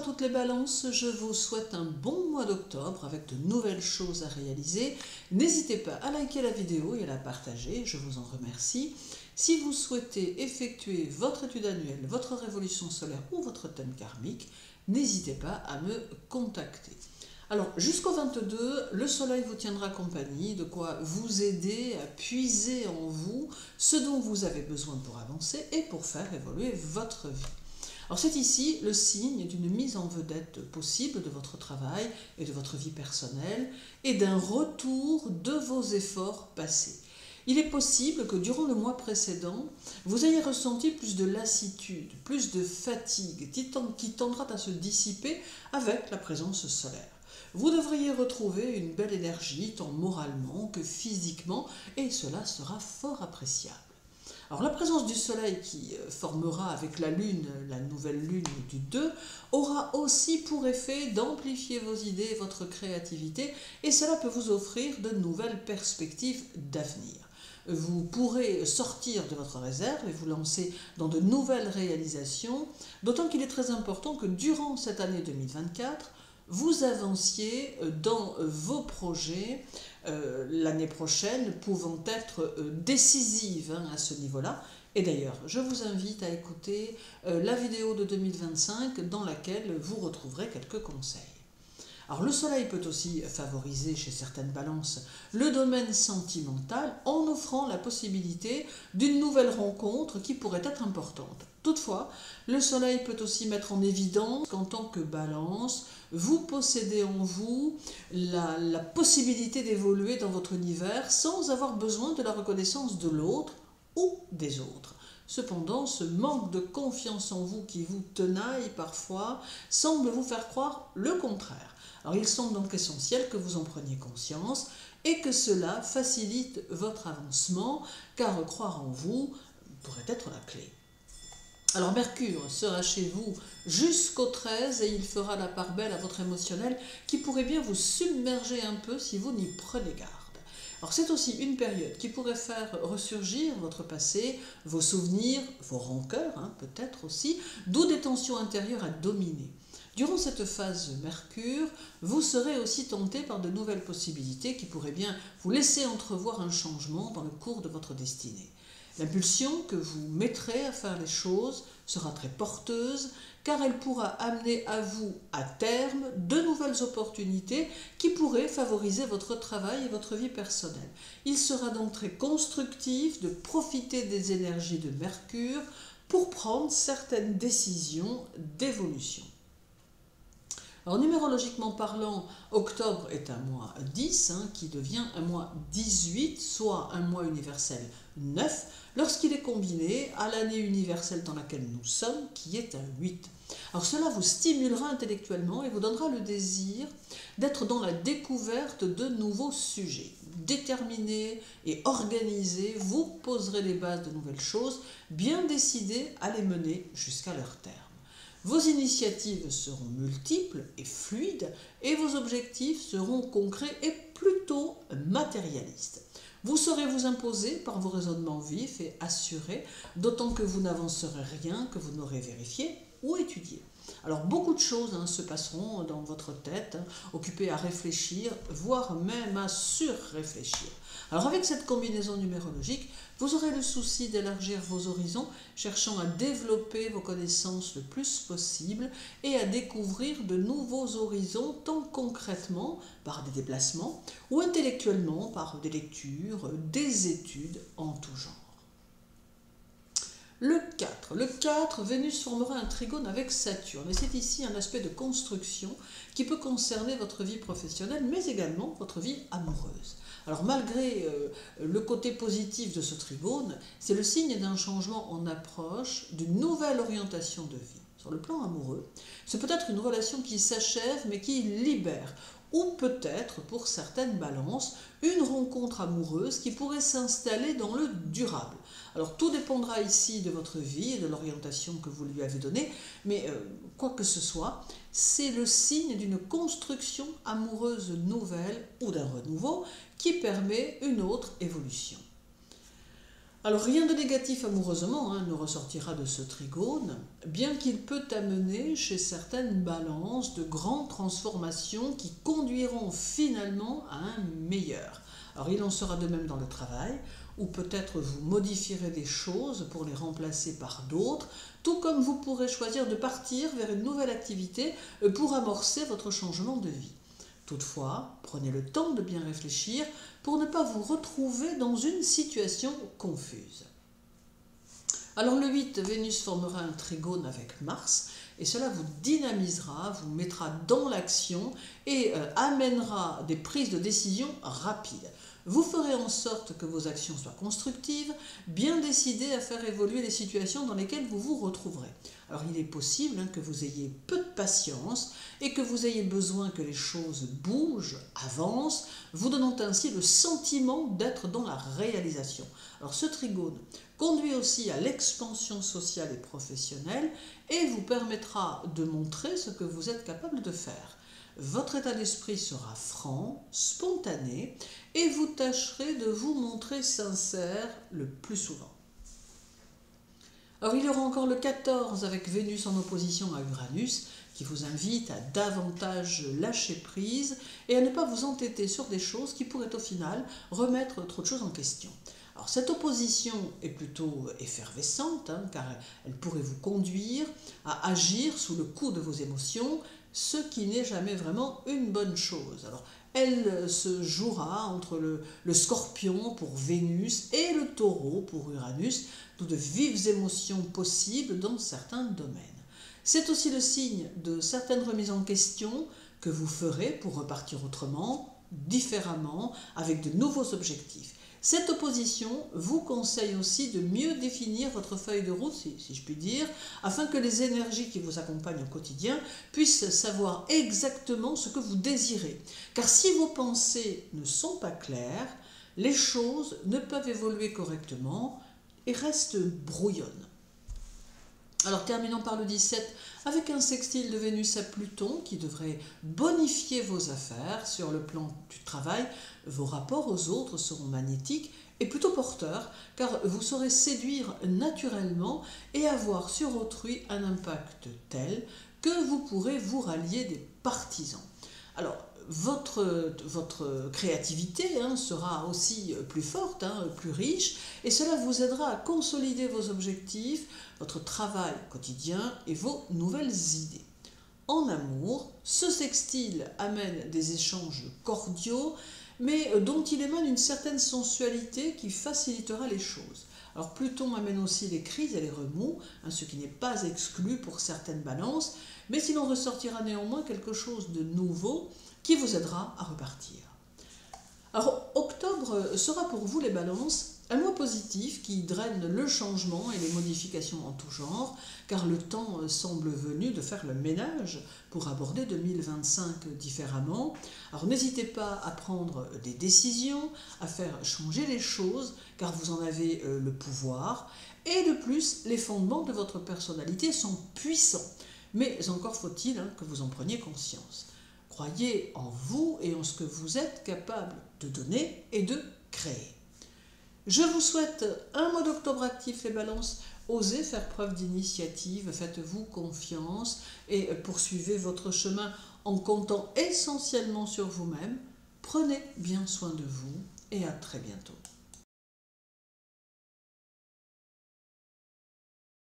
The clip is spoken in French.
à toutes les balances, je vous souhaite un bon mois d'octobre avec de nouvelles choses à réaliser. N'hésitez pas à liker la vidéo et à la partager, je vous en remercie. Si vous souhaitez effectuer votre étude annuelle, votre révolution solaire ou votre thème karmique, n'hésitez pas à me contacter. Alors, jusqu'au 22, le soleil vous tiendra compagnie, de quoi vous aider à puiser en vous ce dont vous avez besoin pour avancer et pour faire évoluer votre vie. Alors c'est ici le signe d'une mise en vedette possible de votre travail et de votre vie personnelle et d'un retour de vos efforts passés. Il est possible que durant le mois précédent, vous ayez ressenti plus de lassitude, plus de fatigue qui tendra à se dissiper avec la présence solaire. Vous devriez retrouver une belle énergie tant moralement que physiquement et cela sera fort appréciable. Alors la présence du soleil qui formera avec la lune, la nouvelle lune du 2, aura aussi pour effet d'amplifier vos idées et votre créativité et cela peut vous offrir de nouvelles perspectives d'avenir. Vous pourrez sortir de votre réserve et vous lancer dans de nouvelles réalisations, d'autant qu'il est très important que durant cette année 2024, vous avanciez dans vos projets, l'année prochaine pouvant être décisive à ce niveau-là. Et d'ailleurs, je vous invite à écouter la vidéo de 2025 dans laquelle vous retrouverez quelques conseils. Alors le soleil peut aussi favoriser chez certaines balances le domaine sentimental en offrant la possibilité d'une nouvelle rencontre qui pourrait être importante. Toutefois, le soleil peut aussi mettre en évidence qu'en tant que balance, vous possédez en vous la possibilité d'évoluer dans votre univers sans avoir besoin de la reconnaissance de l'autre ou des autres. Cependant, ce manque de confiance en vous qui vous tenaille parfois semble vous faire croire le contraire. Alors il semble donc essentiel que vous en preniez conscience et que cela facilite votre avancement, car croire en vous pourrait être la clé. Alors Mercure sera chez vous jusqu'au 13 et il fera la part belle à votre émotionnel qui pourrait bien vous submerger un peu si vous n'y prenez garde. Alors c'est aussi une période qui pourrait faire ressurgir votre passé, vos souvenirs, vos rancœurs peut-être aussi, d'où des tensions intérieures à dominer. Durant cette phase Mercure, vous serez aussi tenté par de nouvelles possibilités qui pourraient bien vous laisser entrevoir un changement dans le cours de votre destinée. L'impulsion que vous mettrez à faire les choses sera très porteuse car elle pourra amener à vous, à terme, de nouvelles opportunités qui pourraient favoriser votre travail et votre vie personnelle. Il sera donc très constructif de profiter des énergies de Mercure pour prendre certaines décisions d'évolution. Alors numérologiquement parlant, octobre est un mois 10 qui devient un mois 18, soit un mois universel 9, lorsqu'il est combiné à l'année universelle dans laquelle nous sommes, qui est un 8. Alors cela vous stimulera intellectuellement et vous donnera le désir d'être dans la découverte de nouveaux sujets. Déterminé et organisé, vous poserez les bases de nouvelles choses, bien décidé à les mener jusqu'à leur terme. Vos initiatives seront multiples et fluides et vos objectifs seront concrets et plutôt matérialistes. Vous saurez vous imposer par vos raisonnements vifs et assurés, d'autant que vous n'avancerez rien que vous n'aurez vérifié ou étudié. Alors beaucoup de choses se passeront dans votre tête, occupées à réfléchir, voire même à surréfléchir. Alors avec cette combinaison numérologique, vous aurez le souci d'élargir vos horizons, cherchant à développer vos connaissances le plus possible et à découvrir de nouveaux horizons, tant concrètement par des déplacements ou intellectuellement par des lectures, des études en tout genre. Le 4, Vénus formera un trigone avec Saturne et c'est ici un aspect de construction qui peut concerner votre vie professionnelle mais également votre vie amoureuse. Alors malgré le côté positif de ce trigone, c'est le signe d'un changement en approche, d'une nouvelle orientation de vie. Sur le plan amoureux, c'est peut-être une relation qui s'achève mais qui libère, ou peut-être pour certaines balances, une rencontre amoureuse qui pourrait s'installer dans le durable. Alors tout dépendra ici de votre vie et de l'orientation que vous lui avez donnée, mais quoi que ce soit, c'est le signe d'une construction amoureuse nouvelle ou d'un renouveau qui permet une autre évolution. Alors rien de négatif amoureusement ne ressortira de ce trigone, bien qu'il peut amener chez certaines balances de grandes transformations qui conduiront finalement à un meilleur. Alors il en sera de même dans le travail, ou peut-être vous modifierez des choses pour les remplacer par d'autres, tout comme vous pourrez choisir de partir vers une nouvelle activité pour amorcer votre changement de vie. Toutefois, prenez le temps de bien réfléchir pour ne pas vous retrouver dans une situation confuse. Alors le 8, Vénus formera un trigone avec Mars et cela vous dynamisera, vous mettra dans l'action et amènera des prises de décision rapides. Vous ferez en sorte que vos actions soient constructives, bien décidées à faire évoluer les situations dans lesquelles vous vous retrouverez. Alors il est possible que vous ayez peu de patience et que vous ayez besoin que les choses bougent, avancent, vous donnant ainsi le sentiment d'être dans la réalisation. Alors ce trigone conduit aussi à l'expansion sociale et professionnelle et vous permettra de montrer ce que vous êtes capable de faire. Votre état d'esprit sera franc, spontané et vous tâcherez de vous montrer sincère le plus souvent. Alors il y aura encore le 14 avec Vénus en opposition à Uranus qui vous invite à davantage lâcher prise et à ne pas vous entêter sur des choses qui pourraient au final remettre trop de choses en question. Alors cette opposition est plutôt effervescente car elle pourrait vous conduire à agir sous le coup de vos émotions, ce qui n'est jamais vraiment une bonne chose. Alors, elle se jouera entre le Scorpion pour Vénus et le Taureau pour Uranus, d'où de vives émotions possibles dans certains domaines. C'est aussi le signe de certaines remises en question que vous ferez pour repartir autrement, différemment, avec de nouveaux objectifs. Cette opposition vous conseille aussi de mieux définir votre feuille de route, si je puis dire, afin que les énergies qui vous accompagnent au quotidien puissent savoir exactement ce que vous désirez. Car si vos pensées ne sont pas claires, les choses ne peuvent évoluer correctement et restent brouillonnes. Alors terminons par le 17 avec un sextile de Vénus à Pluton qui devrait bonifier vos affaires sur le plan du travail. Vos rapports aux autres seront magnétiques et plutôt porteurs car vous saurez séduire naturellement et avoir sur autrui un impact tel que vous pourrez vous rallier des partisans. Alors votre créativité sera aussi plus forte, plus riche, et cela vous aidera à consolider vos objectifs, votre travail quotidien et vos nouvelles idées. En amour, ce sextile amène des échanges cordiaux, mais dont il émane une certaine sensualité qui facilitera les choses. Alors Pluton amène aussi les crises et les remous, ce qui n'est pas exclu pour certaines balances, mais il en ressortira néanmoins quelque chose de nouveau qui vous aidera à repartir. Alors octobre sera pour vous les balances un mois positif qui draine le changement et les modifications en tout genre, car le temps semble venu de faire le ménage pour aborder 2025 différemment. Alors n'hésitez pas à prendre des décisions, à faire changer les choses, car vous en avez le pouvoir. Et de plus, les fondements de votre personnalité sont puissants, mais encore faut-il que vous en preniez conscience. Croyez en vous et en ce que vous êtes capable de donner et de créer. Je vous souhaite un mois d'octobre actif les balances. Osez faire preuve d'initiative, faites-vous confiance et poursuivez votre chemin en comptant essentiellement sur vous-même. Prenez bien soin de vous et à très bientôt.